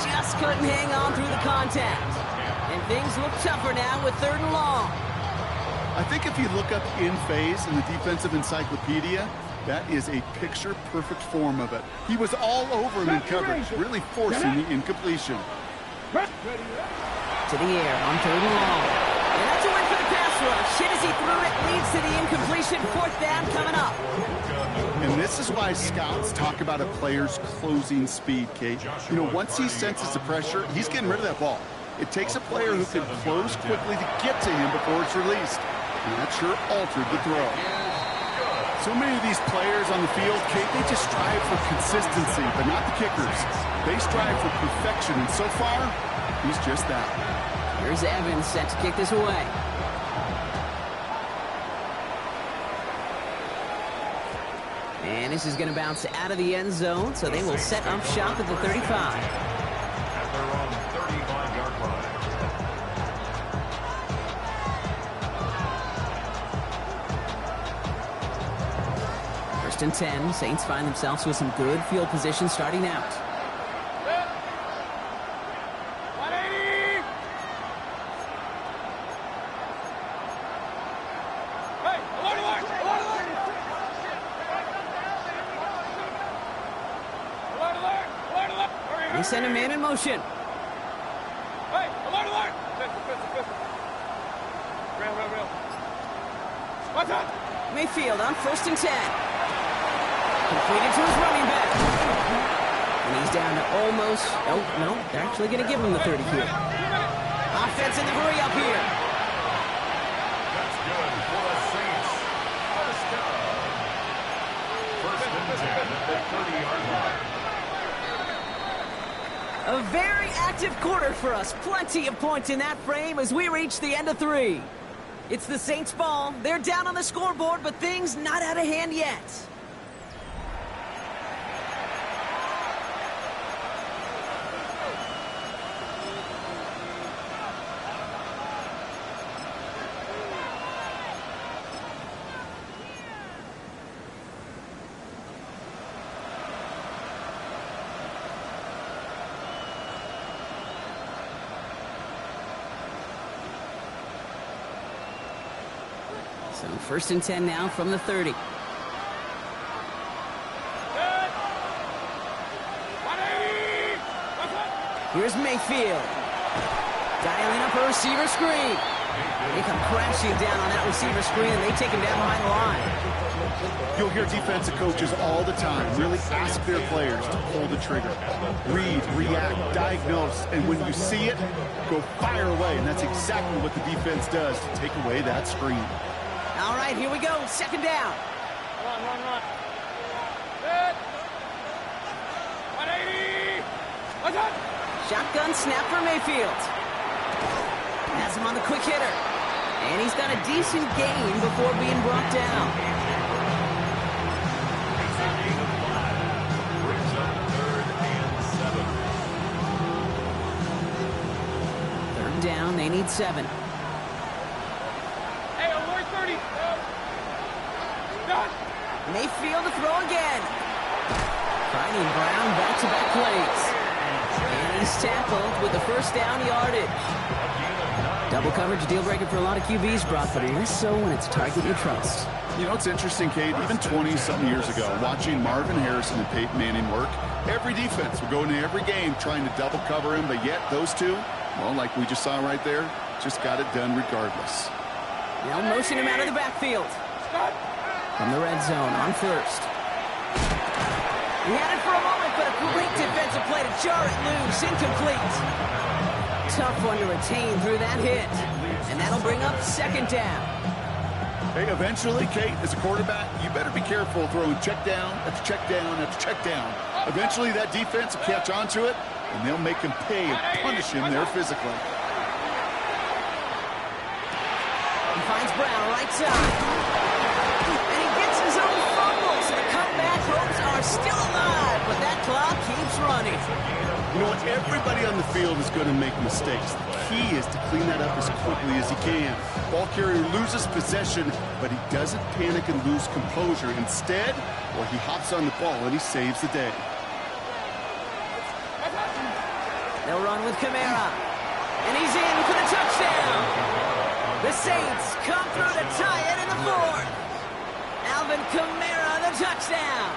Just couldn't hang on through the contact. And things look tougher now with 3rd and long. I think if you look up in phase in the defensive encyclopedia, that is a picture-perfect form of it. He was all over him in coverage, really forcing the incompletion. To the air on 3rd and long. And that's a win for the pass rush. Hit as he threw it, leads to the incompletion. 4th down coming up. And this is why scouts talk about a player's closing speed, Kate. You know, once he senses the pressure, he's getting rid of that ball. It takes a player who can close quickly to get to him before it's released. And that sure altered the throw. So many of these players on the field, Kate, they just strive for consistency, but not the kickers. They strive for perfection, and so far, he's just that. Here's Evans set to kick this away. And this is going to bounce out of the end zone, so they will set up shop at the 35. At their own 35-yard line. 1st and 10. Saints find themselves with some good field position starting out. 180. Hey, alert, alert, alert, alert. Alert, alert, alert, alert. Hurry, They send a man in motion. Hey, alert, alert. Pistol. Real. What's up? Mayfield on 1st and 10. Completed to his running back. And he's down to almost... Oh, no. They're actually going to give him the 30 here. Offense in the hurry up here. That's good for the Saints. First down. 1st and 10 at the 30-yard line. A very active quarter for us. Plenty of points in that frame as we reach the end of 3. It's the Saints' ball. They're down on the scoreboard, but things not out of hand yet. So 1st and 10 now from the 30. 180. What's up? Here's Mayfield. Dialing up a receiver screen. They come crashing down on that receiver screen, and they take him down behind the line. You'll hear defensive coaches all the time really ask their players to pull the trigger. Read, react, diagnose, and when you see it, go fire away. And that's exactly what the defense does to take away that screen. All right, here we go. 2nd down. Run. Good. 180. What's up? Shotgun snap for Mayfield. Has him on the quick hitter. And he's got a decent gain before being brought down. Brings up 3rd and 7. 3rd down, they need 7. Hey, alert 30. Done. Mayfield to throw again. Finding Brown back-to-back plays. And he's tackled with the 1st down yardage. Double coverage, a deal breaker for a lot of QBs, Brock, but less so when it's a target you trust. You know, it's interesting, Kate, even 20-something years ago, watching Marvin Harrison and Peyton Manning work, every defense would go into every game trying to double cover him, but yet those two, well, like we just saw right there, just got it done regardless. They'll motion him out of the backfield. From the red zone on 1st. He had it for a moment, but a great defensive play to jar it loose. Incomplete. Tough one to retain through that hit. And that'll bring up 2nd down. Hey, eventually, Kate, as a quarterback, you better be careful throwing check down after check down after check down. Eventually, that defense will catch on to it, and they'll make him pay and punish him there physically. He finds Brown right side. And he gets his own fumble, so the comeback hopes are still alive, but that clock keeps running. You know what? Everybody on the field is going to make mistakes. The key is to clean that up as quickly as he can. Ball carrier loses possession, but he doesn't panic and lose composure. Instead, well, he hops on the ball and he saves the day. They'll run with Kamara. And he's in for the touchdown. The Saints come through to tie it in the fourth. Alvin Kamara, the touchdown.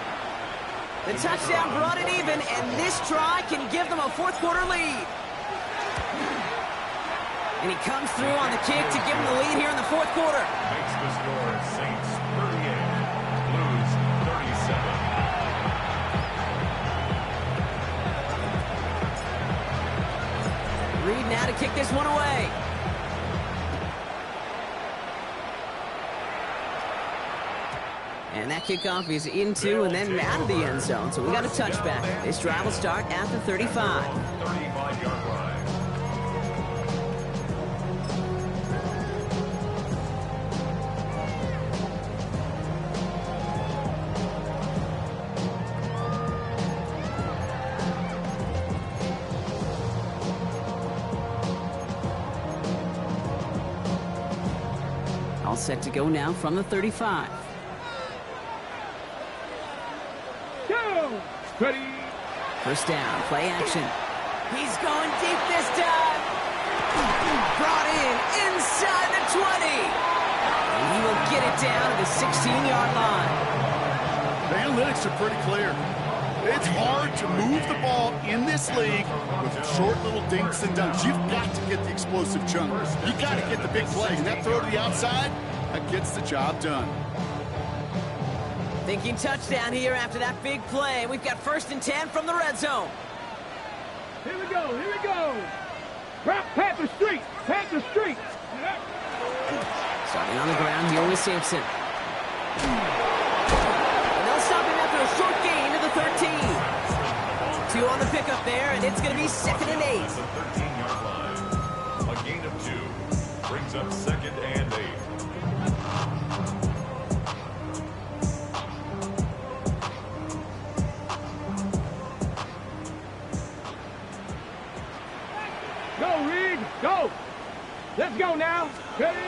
The touchdown brought it even, and this try can give them a fourth-quarter lead. And he comes through on the kick to give them the lead here in the fourth quarter. Makes the score Saints 38, Blues 37. Reed now to kick this one away. And that kickoff is into and then out of the end zone. So we got a touchback. This drive will start at the 35. 35-yard line. All set to go now from the 35. Ready. First down, play action. He's going deep this time. Brought in inside the 20. And he will get it down to the 16-yard line. The analytics are pretty clear. It's hard to move the ball in this league with short little dinks and dunks. You've got to get the explosive chunk. You've got to get the big play. And that throw to the outside, that gets the job done. Thinking touchdown here after that big play. We've got 1st and 10 from the red zone. Here we go. Here we go. Panther Street. Panther Street. Starting on the ground here with Sampson. And they'll stop him after a short gain to the 13. 2 on the pickup there, and it's going to be 2nd and 8. The 13-yard line. A gain of 2 brings up 2nd and 8. Go, Reed. Go. Let's go now. Ready.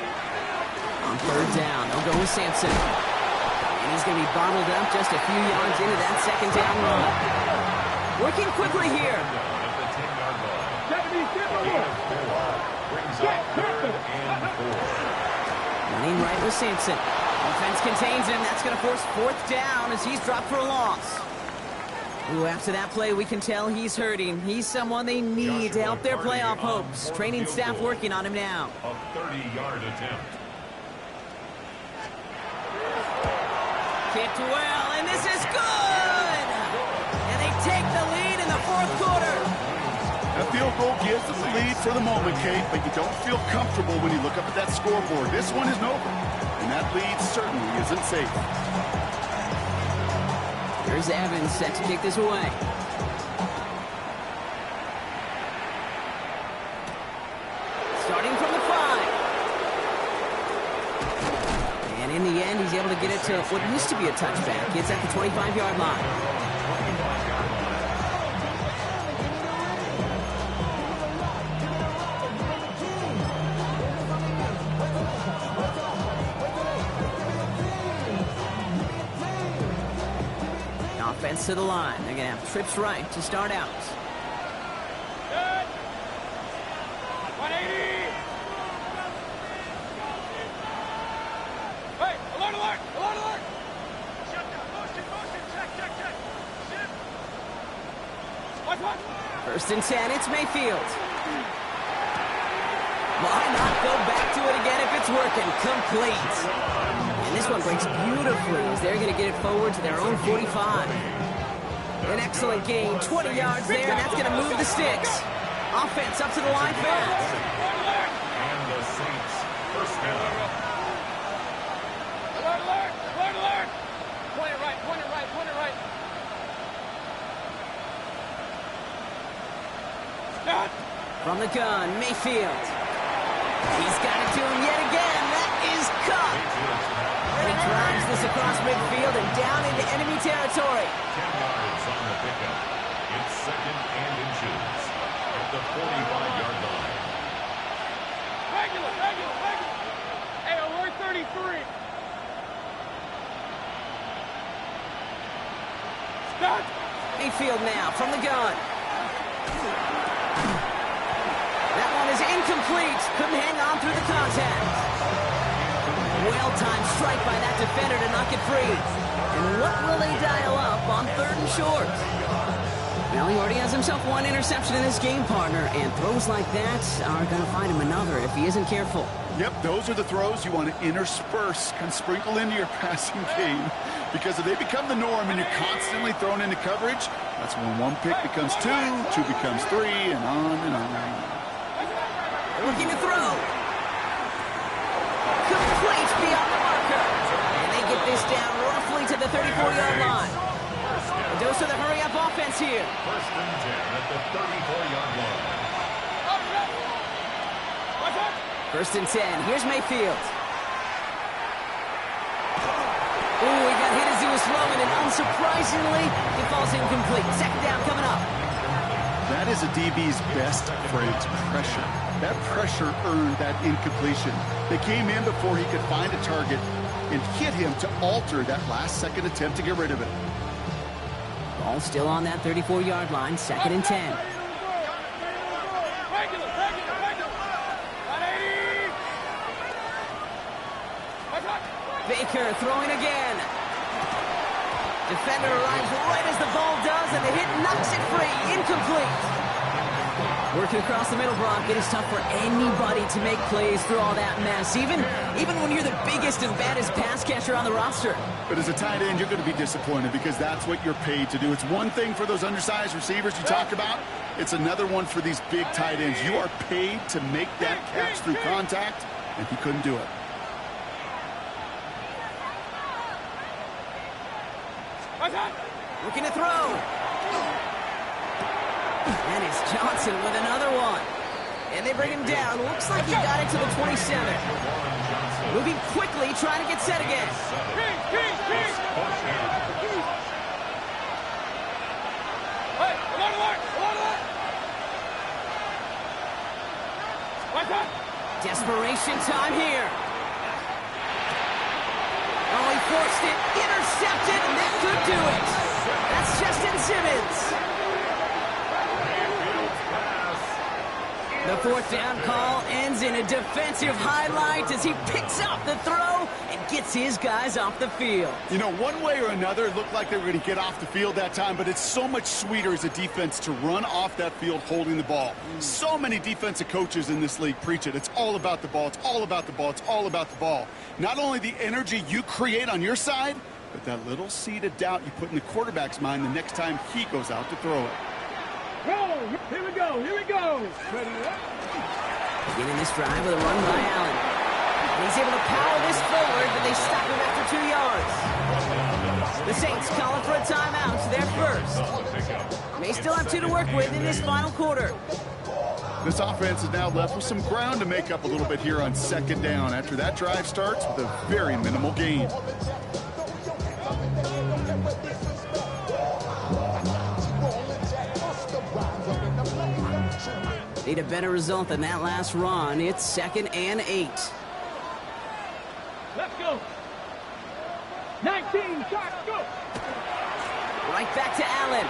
On 3rd down, they'll go with Sampson. And he's going to be bottled up just a few yards into that 2nd down run. Working quickly here. At the 10-yard line. 70, Brings up 3rd and 4. Running right with Sampson. Offense contains him. That's going to force 4th down as he's dropped for a loss. Ooh, after that play, we can tell he's hurting. He's someone they need to help their playoff hopes. Training staff working on him now. A 30-yard attempt. Kicked well, and this is good! And they take the lead in the 4th quarter. That field goal gives them the lead for the moment, Kate, but you don't feel comfortable when you look up at that scoreboard. This one isn't over, and that lead certainly isn't safe. Here's Evans set to kick this away. Starting from the 5. And in the end, he's able to get it to what used to be a touchback. It's at the 25-yard line. Offense to the line. They're going to have trips right to start out. Good. 180. Hey, alert, alert, alert, alert. Shut down. Motion, motion. Check, check, check. Shit. What? 1st and 10, it's Mayfield. Why not go back to it again if it's working? Complete. And this one breaks beautifully as they're going to get it forward to their own 45. An excellent gain, 20 yards there, and that's going to move the sticks. Offense up to the line fast. And the Saints first down. Alert, alert, alert, alert. Point it right, point it right, point it right. Stop. From the gun, Mayfield. He's got it to him yet again. That is caught. And he drives this across midfield and down into enemy territory. 10 yards on the pickup. It's 2nd Mayfield now from the gun. That one is incomplete. Couldn't hang on through the contact. Well-timed strike by that defender to knock it free. And what will they dial up on 3rd and short? Well, he already has himself one interception in his game, partner, and throws like that are going to find him another if he isn't careful. Yep, those are the throws you want to intersperse, can sprinkle into your passing game, because if they become the norm and you're constantly thrown into coverage, that's when one pick becomes two becomes three, and on and on. Looking to throw. Complete beyond the marker. And they get this down roughly to the 34-yard line. A dose of the hurry-up offense here. 1st and 10 at the 34-yard line. 1st and 10. Here's Mayfield. Ooh, he got hit as he was throwing, and unsurprisingly, he falls incomplete. 2nd down coming up. That is a DB's best phrase, pressure. That pressure earned that incompletion. They came in before he could find a target and hit him to alter that last-second attempt to get rid of it. Ball still on that 34-yard line, 2nd and 10. Baker throwing again. Defender arrives right as the ball does, and the hit knocks it free. Incomplete. Working across the middle, Brock, it is tough for anybody to make plays through all that mess, even when you're the biggest and baddest pass catcher on the roster. But as a tight end, you're going to be disappointed because that's what you're paid to do. It's one thing for those undersized receivers you talk about. It's another one for these big tight ends. You are paid to make that catch through contact, and he couldn't do it. Looking to throw. And it's Johnson with another one. And they bring him down. Looks like he got it to the 27. Moving quickly, trying to get set again. Desperation time here. Oh, he forced it, intercepted, and that could do it. That's Justin Simmons. The 4th down call ends in a defensive highlight as he picks up the throw and gets his guys off the field. You know, one way or another, it looked like they were going to get off the field that time, but it's so much sweeter as a defense to run off that field holding the ball. So many defensive coaches in this league preach it. It's all about the ball. It's all about the ball. It's all about the ball. Not only the energy you create on your side, but that little seed of doubt you put in the quarterback's mind the next time he goes out to throw it. Go! Here we go! Here we go! Ready up. Beginning this drive with a run by Allen. And he's able to power this forward, but they stop him after 2 yards. The Saints calling for a timeout. They're first. They still have 2 to work with in this final quarter. This offense is now left with some ground to make up a little bit here on 2nd down after that drive starts with a very minimal gain. Need a better result than that last run. It's 2nd and 8. Let's go. 19 shots, go. Right back to Allen.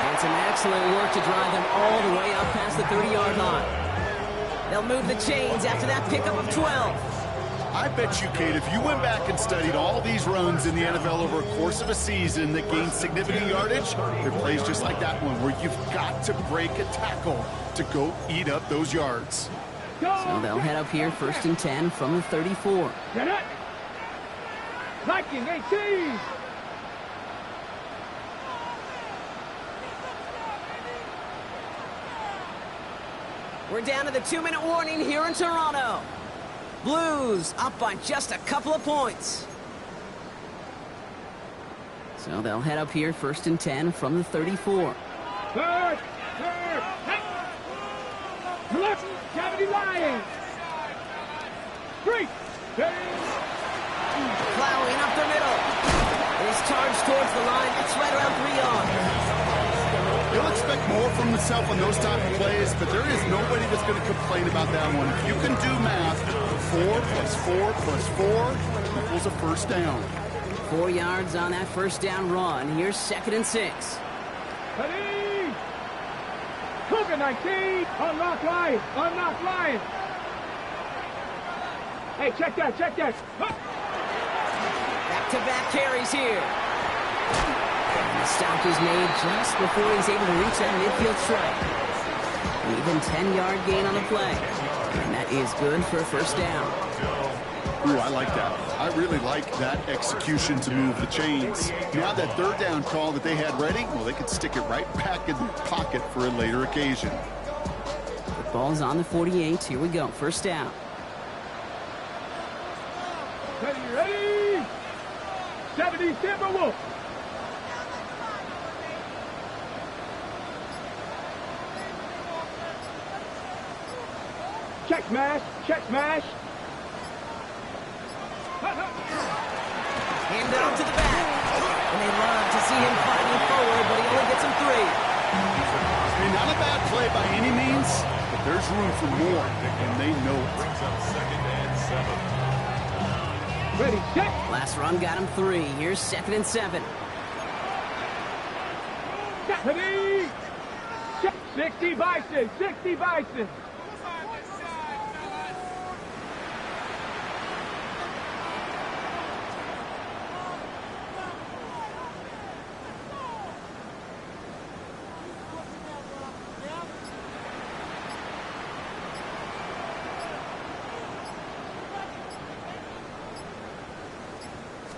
And some excellent work to drive them all the way up past the 30-yard line. They'll move the chains after that pickup of 12. I bet you, Kate, if you went back and studied all these runs in the NFL over a course of a season that gained significant yardage, there are plays just like that one where you've got to break a tackle to go eat up those yards. So they'll head up here 1st and 10 from the 34. Get it. Viking 18. We're down to the 2-minute warning here in Toronto. Blues up by just a couple of points. So they'll head up here 1st and 10 from the 34. Third. Hey. Left. Cavity Lions. 3. Plowing up the middle. And he's charged towards the line. It's right around 3 yards. You'll expect more from himself on those type of plays, but there is nobody that's going to complain about that one. If you can do math, 4 + 4 + 4 equals a 1st down. 4 yards on that first down run. Here's 2nd and 6. Ready! Cougar 19! Unlock line! Unlock line! Hey, check that, check that! Huh. Back-to-back carries here. And the stop is made just before he's able to reach that midfield strike. An even 10-yard gain on the play. And that is good for a first down. Ooh, I like that. I really like that execution to move the chains. Now that 3rd down call that they had ready, well, they could stick it right back in their pocket for a later occasion. The ball's on the 48. Here we go. First down. Ready! 70 Timberwolves! Check smash! Check smash! Hand down to the back. And they love to see him fighting forward, but he only gets him 3. I mean, not a bad play by any means, but there's room for more, and they know it. Brings up 2nd and 7. Ready, set! Last run got him 3. Here's 2nd and 7. Ready! Check! 60 Bison! 60 Bison!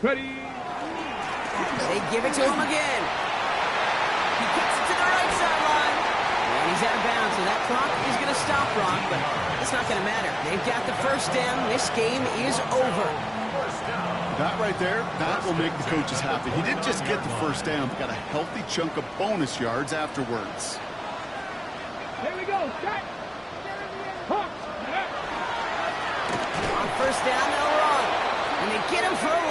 Ready? They give it to him again. He gets it to the right sideline. And he's out of bounds, so that clock is going to stop Brock, but it's not going to matter. They've got the first down. This game is over. That right there, that will make the coaches happy. He didn't just get the first down, but got a healthy chunk of bonus yards afterwards. Here we go, set! Huh. On first down, they'll run. And they get him for a